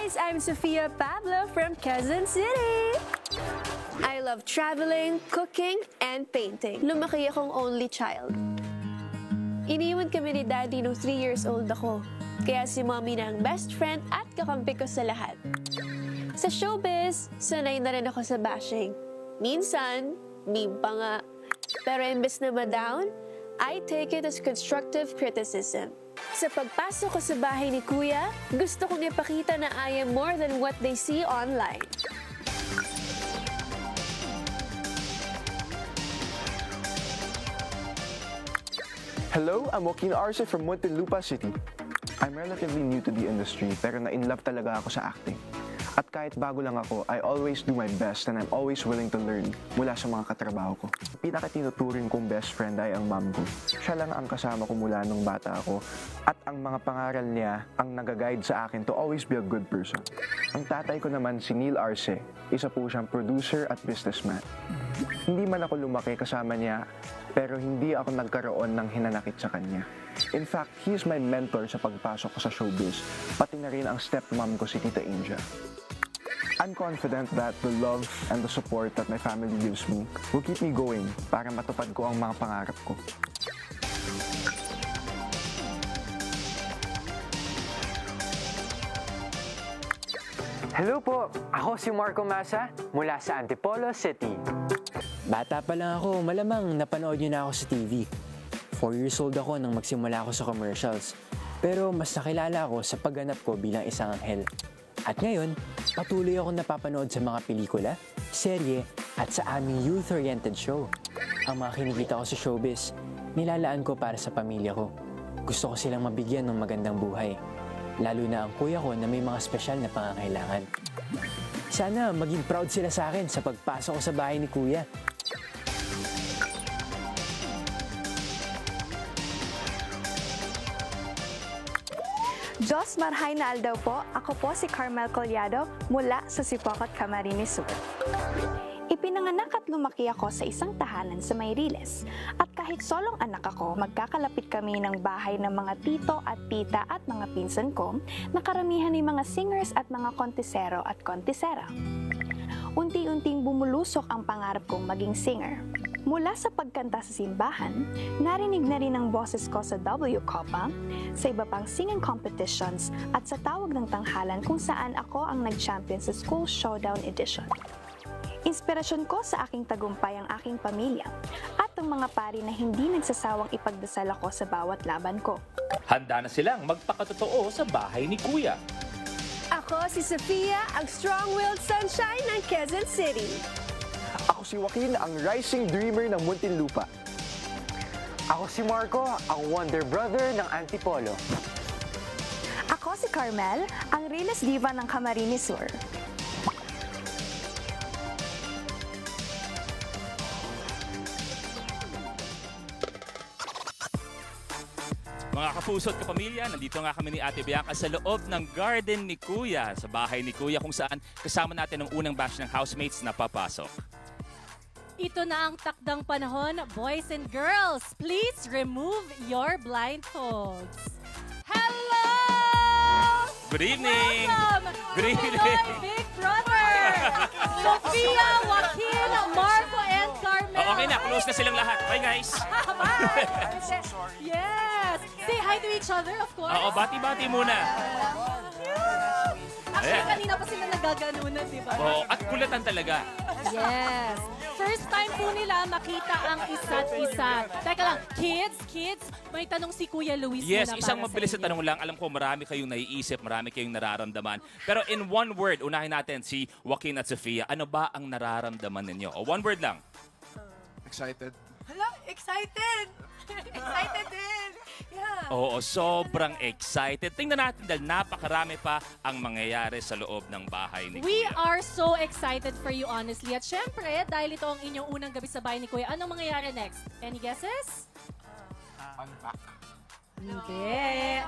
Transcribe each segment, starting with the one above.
guys! I'm Sofia Pablo from Quezon City! I love traveling, cooking, and painting. Lumaki akong only child. Iniwan kami ni Daddy nung 3 years old ako. Kaya si Mommy na ang best friend at kakampi ko sa lahat. Sa showbiz, sanay na rin ako sa bashing. Minsan, meme pa nga. Pero imbes na ma-down, I take it as constructive criticism. Sa pagpasok ko sa bahay ni Kuya, gusto kong ipakita na I am more than what they see online. Hello, I'm Joaquin Arce from Muntinlupa City. I'm relatively new to the industry pero na-in-love talaga ako sa acting. At kahit bago lang ako, I always do my best and I'm always willing to learn mula sa mga katrabaho ko. Pinakatinuturing kong best friend ay ang mom ko. Siya lang ang kasama ko mula nung bata ako at ang mga pangaral niya ang nag-guide sa akin to always be a good person. Ang tatay ko naman si Neil Arce, isa po siyang producer at businessman. Hindi man ako lumaki kasama niya, pero hindi ako nagkaroon ng hinanakit sa kanya. In fact, he is my mentor sa pagpasok ko sa showbiz, pati na rin ang stepmom ko si Tita Angel. I'm confident that the love and the support that my family gives me will keep me going para matupad ko ang mga pangarap ko. Hello po! Ako si Marco Masa mula sa Antipolo City. Bata pa lang ako, malamang napanood niyo na ako sa TV. 4 years old ako nang magsimula ako sa commercials. Pero mas nakilala ako sa pagganap ko bilang isang anghel. At ngayon, patuloy akong napapanood sa mga pelikula, serye, at sa aming youth-oriented show. Ang mga kinikita ko sa showbiz, nilalaan ko para sa pamilya ko. Gusto ko silang mabigyan ng magandang buhay. Lalo na ang kuya ko na may mga espesyal na pangangailangan. Sana maging proud sila sa akin sa pagpasok ko sa bahay ni Kuya. Diyos marhay na aldaw po, ako po si Carmel Collado mula sa Sipocot, Camarines Sur. Ipinanganak at lumaki ako sa isang tahanan sa Mayriles. At kahit solong anak ako, magkakalapit kami ng bahay ng mga tito at tita at mga pinsan ko na karamihan ay mga singers at mga kontisero at kontisera. Unti-unting bumulusok ang pangarap kong maging singer. Mula sa pagkanta sa simbahan, narinig na rin ang boses ko sa W Copa, sa iba pang singing competitions at sa tawag ng tanghalan kung saan ako ang nag-champion sa School Showdown Edition. Inspirasyon ko sa aking tagumpay ang aking pamilya at ang mga pari na hindi nagsasawang ipagdasal ako sa bawat laban ko. Handa na silang magpakatotoo sa bahay ni Kuya. Ako si Sofia, ang strong-willed sunshine ng Quezon City. Ako si Joaquin, ang rising dreamer ng Muntinlupa. Ako si Marco, ang wonder brother ng Antipolo. Ako si Carmel, ang realest diva ng Camarines Sur. Mga kapuso at kapamilya, nandito nga kami ni Ate Bianca sa loob ng garden ni Kuya, sa bahay ni Kuya kung saan kasama natin ang unang batch ng housemates na papasok. Ito na ang takdang panahon, boys and girls. Please remove your blindfolds. Hello! Good evening! Welcome! Good evening! Pinoy Big Brother! Sofia, Joaquin, Marco, and Carmel. Oh, okay na, close na silang lahat. Bye guys! Bye! Yes! Say hi to each other, of course. Oo, bati-bati muna. Actually, kanina pa sila nagaganunan, di ba? Oo, at kulatan talaga. Yes. First time po nila makita ang isa't isa. Teka lang, kids, may tanong si Kuya Luis Yes, muna isang para mabilis sa na tanong lang. Alam ko marami kayong naiisip, marami kayong nararamdaman. Pero in one word, unahin natin si Joaquin at Sofia. Ano ba ang nararamdaman ninyo? O one word lang. Excited. Hala, excited! Excited din! Yeah. Oo, sobrang excited. Tingnan natin dahil napakarami pa ang mangyayari sa loob ng bahay ni We Kuya. are so excited for you, honestly. At syempre, dahil ito ang inyong unang gabi sa bahay ni Kuya, anong mangyayari next? Any guesses? Unpack. Hindi.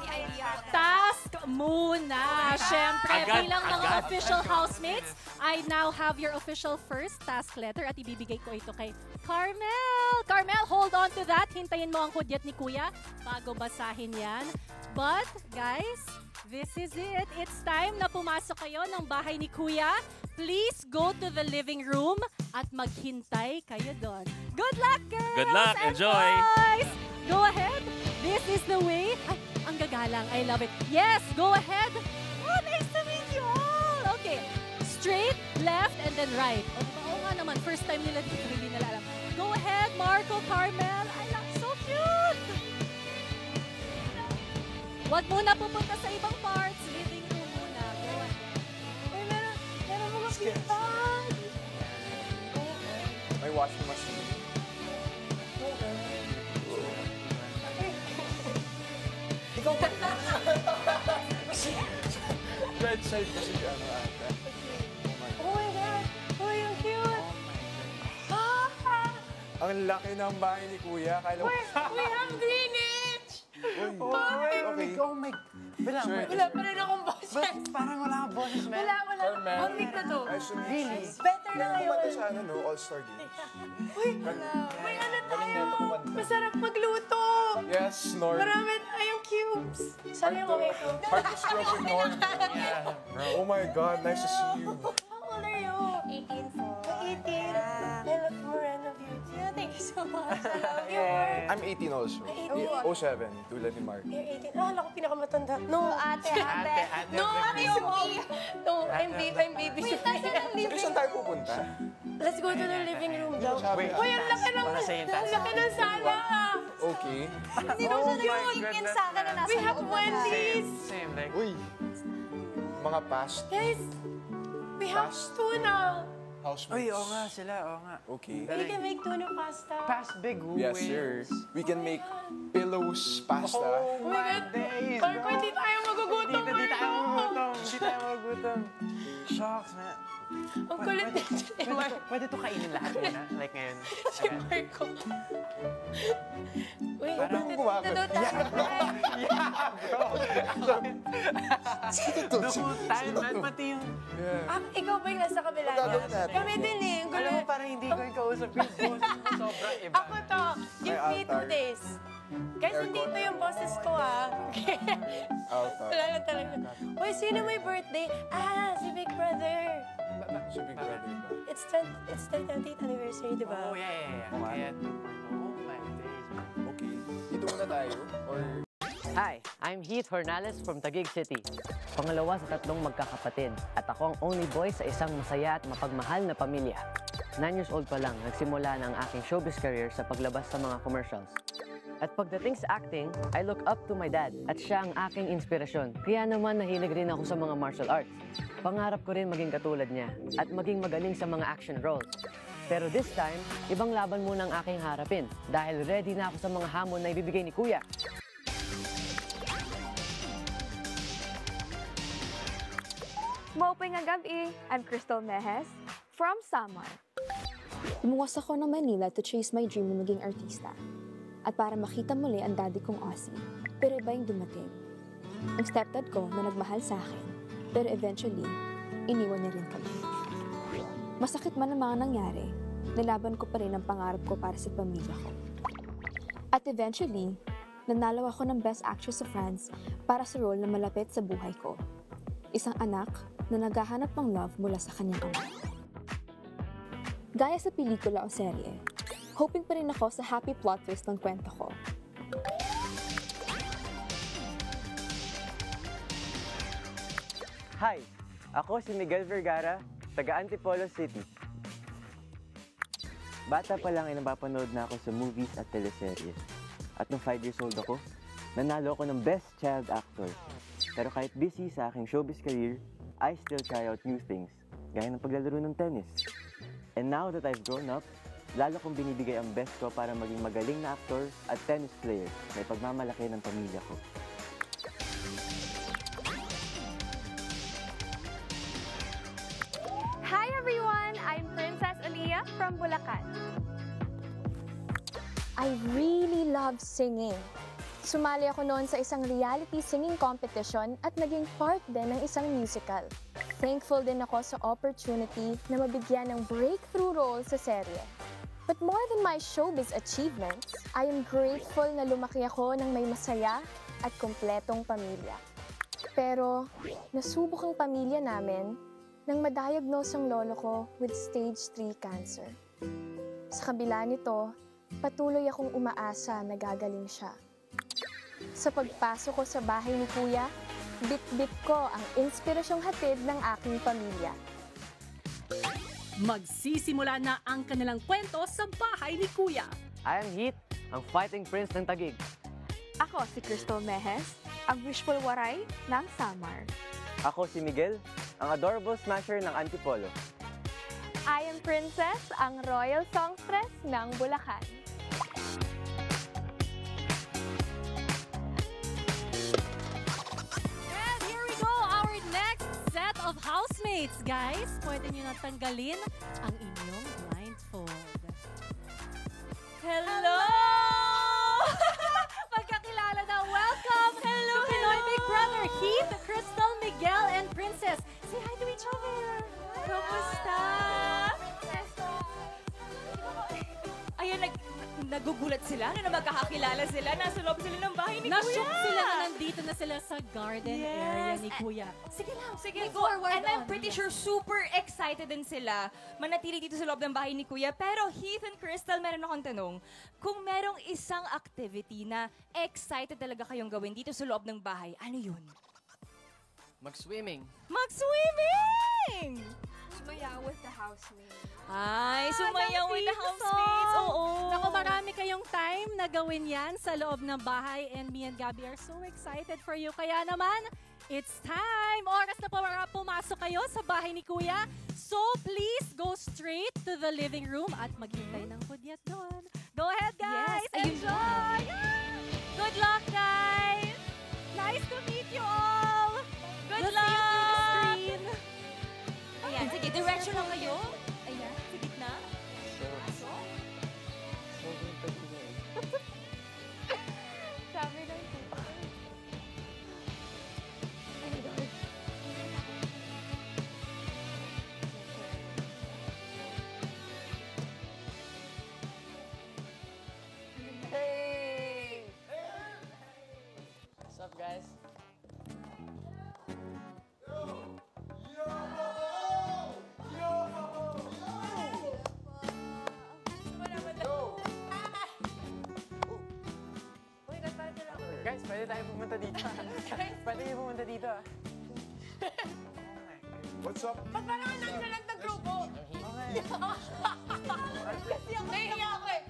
Task muna. Siyempre, bilang mga official housemates, I now have your official first task letter at ibibigay ko ito kay Carmel. Carmel, hold on to that. Hintayin mo ang hudyat ni Kuya bago basahin yan. But, guys, this is it. It's time na pumasok kayo ng bahay ni Kuya. Please go to the living room at maghintay kayo doon. Good luck, girls! Good luck! And Enjoy! boys! Go ahead. This is the way. Ay, ang gagalang. I love it. Yes, go ahead. Oh, nice to meet you all. Okay. Straight, left, and then right. O, diba? Oo nga naman. First time nila dito. Hindi nila alam. Go ahead, Marco, Carmel. I love so cute. Huwag muna pupunta sa ibang parts. Living room muna. Go ahead. Uy, meron mga pintang. May washing machine. Ikaw ba? Red side kasi ano ata. Oh my God! Uy, ang cute! Ang laki ng bahay ni Kuya. Kala We have Greenwich! Okay. Oh my... Wala pa rin akong boses. Parang wala akong boses, man. Wala. Carmel. One week na to. Really? Better na ngayon. Kumanta sa ano, no? All-Star Games. Uy, may ano tayo. kumanta. Masarap magluto. Yes, Nord. Marami tayong cubes. Sabi mo ito. Hard to scrub with Nord. Oh my God, nice to see you. How old are you? 18 po. 18? I love Moreno Beauty. Thank you so much. I love your work. I'm 18 also. 07, tulad ni Mark. You're 18. Ah, alam ko pinakamatanda. No, ate. No, ate, okay. No, I'm baby. Wait, nasa ng living Saan tayo pupunta? Let's go to the living room daw. Wait. Uy, ang laki ng sala. Okay. Hindi daw siya yung sa akin na nasa We have Wendy's. Same, like... Uy, mga past Guys, we have tuna. housemates. Uy, oo nga sila, oo nga. Okay. We can make tuna pasta. Past big who Yes, sir. We can make pillows, pasta. Oh my God. Parang kung hindi tayo magugutom. Hindi tayo magugutom. Shocks, man. Ang kulit din si Marco. Pwede to kainin lahat muna, like ngayon. Si Marco. Uy, Parang gumagod. ito tayo. Tayo, man, pati yung... Ah, ikaw ba yung nasa kabila Gagawin niya? natin. Kami din eh. Ang Alam mo, gulo. parang hindi ko yung kausap yung boses mo. Sobrang iba. Ako to. Give me 2 altar. days. Guys, hindi ito yung boses ko ah. Altar. Wala na talaga. Uy, sino may birthday? Ah, si Big Brother. Si Big Brother ba? It's the 20th anniversary, di ba? Oh, yeah. Kaya, oh my days. Okay. Dito muna tayo? Or... Hi, I'm Heath Hornales from Taguig City. Pangalawa sa 3 magkakapatid at ako ang only boy sa isang masaya at mapagmahal na pamilya. 9 years old pa lang, nagsimula na ang aking showbiz career sa paglabas sa mga commercials. At pagdating sa acting, I look up to my dad at siya ang aking inspirasyon. Kaya naman nahilig rin ako sa mga martial arts. Pangarap ko rin maging katulad niya at maging magaling sa mga action roles. Pero this time, ibang laban muna ang aking harapin dahil ready na ako sa mga hamon na ibibigay ni Kuya. Maupay nga gabi, I'm Crystal Mejes from Samar. Lumuwas ako ng Manila to chase my dream na maging artista. At para makita muli ang daddy kong Aussie, pero iba yung dumating. Ang stepdad ko na nagmahal sa akin, pero eventually, iniwan niya rin kami. Masakit man ang mga nangyari, nilaban ko pa rin ang pangarap ko para sa pamilya ko. At eventually, nanalo ako ng Best Actress sa France para sa role na malapit sa buhay ko. Isang anak na naghahanap ng love mula sa kanyang ama. Gaya sa pelikula o serye, hoping pa rin ako sa happy plot twist ng kwento ko. Hi, ako si Miguel Vergara, taga Antipolo City. Bata pa lang ay napapanood na ako sa movies at teleserye. At nung 5 years old ako, nanalo ako ng Best Child Actor. Pero kahit busy sa aking showbiz career, I still try out new things, gaya ng paglalaro ng tennis. And now that I've grown up, lalo kong binibigay ang best ko para maging magaling na actor at tennis player na ipagmamalaki ng pamilya ko. Hi everyone! I'm Princess Aliyah from Bulacan. I really love singing. Sumali ako noon sa isang reality singing competition at naging part din ng isang musical. Thankful din ako sa opportunity na mabigyan ng breakthrough role sa serye. But more than my showbiz achievements, I am grateful na lumaki ako ng may masaya at kumpletong pamilya. Pero nasubok ang pamilya namin nang ma-diagnose ang lolo ko with stage 3 cancer. Sa kabila nito, patuloy akong umaasa na gagaling siya. Sa pagpasok ko sa bahay ni Kuya, bit-bit ko ang inspirasyong hatid ng aking pamilya. Magsisimula na ang kanilang kwento sa bahay ni Kuya. I am Heath, ang fighting prince ng Taguig. Ako si Crystal Mejes, ang wishful waray ng Samar. Ako si Miguel, ang adorable smasher ng Antipolo. I am Princess, ang royal songstress ng Bulacan. And here we go, our next set of housemates. Guys, pwede nyo na tanggalin ang inyong blindfold. Hello! Pagkakilala na, welcome to Pinoy Big Brother, Heath, Crystal, Miguel, and Princess. Say hi to each other. Kamusta? Ayun, nagugulat sila na magkakakilala sila. Nasa loob sila ng bahay ni Kuya. Na-shock sila na nandito na sila sa garden area ni Kuya. Sige lang, sige, Move go. forward And I'm on. pretty sure super excited din sila manatili dito sa loob ng bahay ni Kuya. Pero Heath and Crystal, meron akong tanong. Kung merong isang activity na excited talaga kayong gawin dito sa loob ng bahay, ano yun? Mag-swimming. Mag-swimming! Sumayaw with the housemates. Ay, sumayaw with the theme housemates. song. Oo. Naku, marami kayong time na gawin yan sa loob ng bahay and me and Gabby are so excited for you. Kaya naman, it's time! Oras na para pumasok kayo sa bahay ni Kuya. So please go straight to the living room at maghintay ng hudyat doon. Go ahead, guys! Yes, ayun. Enjoy! Good luck, guys! Nice to meet you all! Good We'll luck! see you through the screen. Ayan, sige, direction lang kayo. Ayan, sa gitna. Sabi ng What's up, guys? Guys, pwede tayo pumunta dito. Pwede tayo pumunta dito. What's up? Parang nandiyan lang ng grupo. Nahihiya ako eh.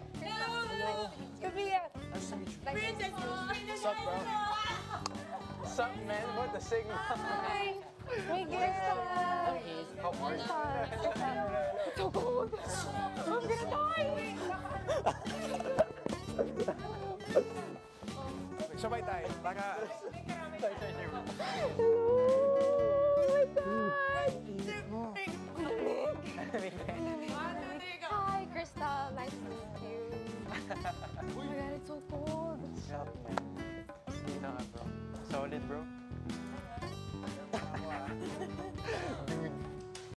Princess, What's up, bro? What's up, man? What the signal? Hey, girl! How are you? So cold! I'm gonna die! Sabay tayo. Baka... Hi, Crystal. Nice to meet you. Oh my God, it's so cold. What's up, man? Sino ka, bro? Solid, bro?